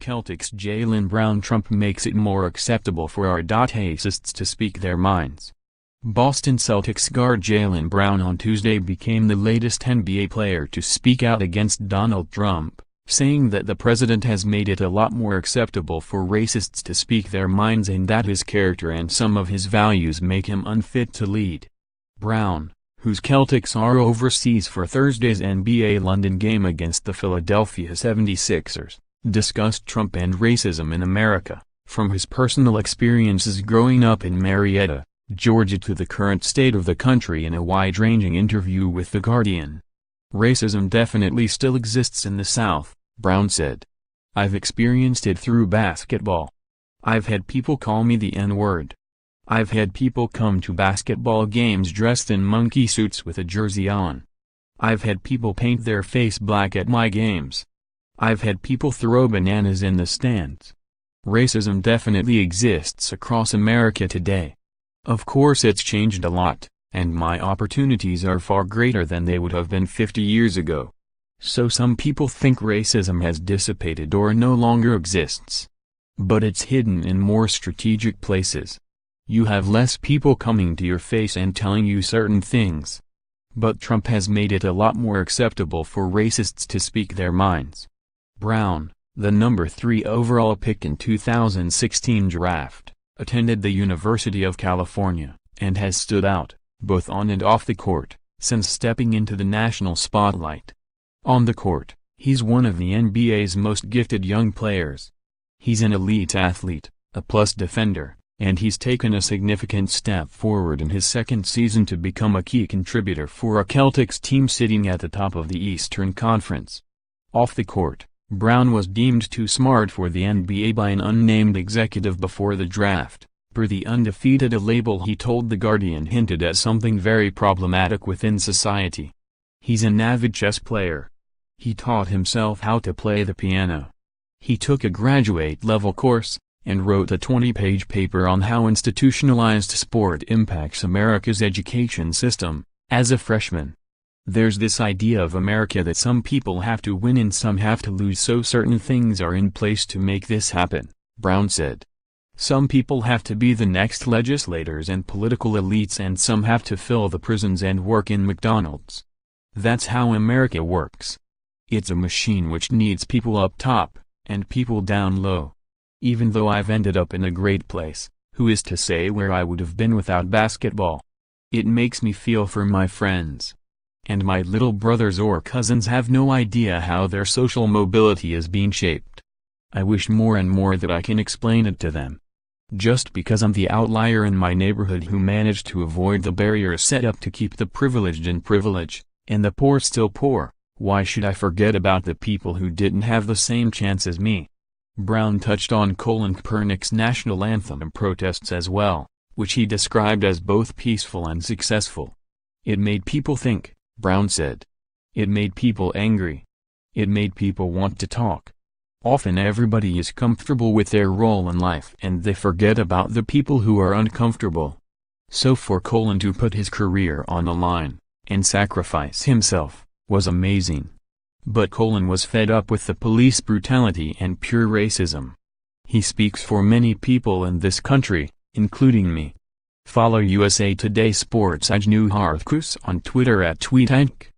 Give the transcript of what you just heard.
Celtics Jaylen Brown Trump makes it more acceptable for our acists to speak their minds. Boston Celtics guard Jaylen Brown on Tuesday became the latest NBA player to speak out against Donald Trump, saying that the president has made it a lot more acceptable for racists to speak their minds and that his character and some of his values make him unfit to lead. Brown, whose Celtics are overseas for Thursday's NBA London game against the Philadelphia 76ers, discussed Trump and racism in America, from his personal experiences growing up in Marietta, Georgia to the current state of the country in a wide-ranging interview with The Guardian. "Racism definitely still exists in the South," Brown said. "I've experienced it through basketball. I've had people call me the N-word. I've had people come to basketball games dressed in monkey suits with a jersey on. I've had people paint their face black at my games. I've had people throw bananas in the stands. Racism definitely exists across America today. Of course it's changed a lot, and my opportunities are far greater than they would have been 50 years ago. So some people think racism has dissipated or no longer exists. But it's hidden in more strategic places. You have less people coming to your face and telling you certain things. But Trump has made it a lot more acceptable for racists to speak their minds." Brown, the number 3 overall pick in 2016 draft, attended the University of California, and has stood out, both on and off the court, since stepping into the national spotlight. On the court, he's one of the NBA's most gifted young players. He's an elite athlete, a plus defender, and he's taken a significant step forward in his second season to become a key contributor for a Celtics team sitting at the top of the Eastern Conference. Off the court, Brown was deemed too smart for the NBA by an unnamed executive before the draft. Per the Undefeated, a label he told The Guardian hinted at something very problematic within society. He's an avid chess player. He taught himself how to play the piano. He took a graduate-level course, and wrote a 20-page paper on how institutionalized sport impacts America's education system, as a freshman. "There's this idea of America that some people have to win and some have to lose, so certain things are in place to make this happen," Brown said. "Some people have to be the next legislators and political elites, and some have to fill the prisons and work in McDonald's. That's how America works. It's a machine which needs people up top, and people down low. Even though I've ended up in a great place, who is to say where I would have been without basketball? It makes me feel for my friends. And my little brothers or cousins have no idea how their social mobility is being shaped. I wish more and more that I can explain it to them. Just because I'm the outlier in my neighborhood who managed to avoid the barriers set up to keep the privileged in privilege, and the poor still poor, why should I forget about the people who didn't have the same chance as me?" Brown touched on Colin Kaepernick's national anthem and protests as well, which he described as both peaceful and successful. "It made people think," Brown said. "It made people angry. It made people want to talk. Often everybody is comfortable with their role in life and they forget about the people who are uncomfortable. So for Colin to put his career on the line, and sacrifice himself, was amazing. But Colin was fed up with the police brutality and pure racism. He speaks for many people in this country, including me." Follow USA Today Sports Ajnuharthkus on Twitter @tweetank.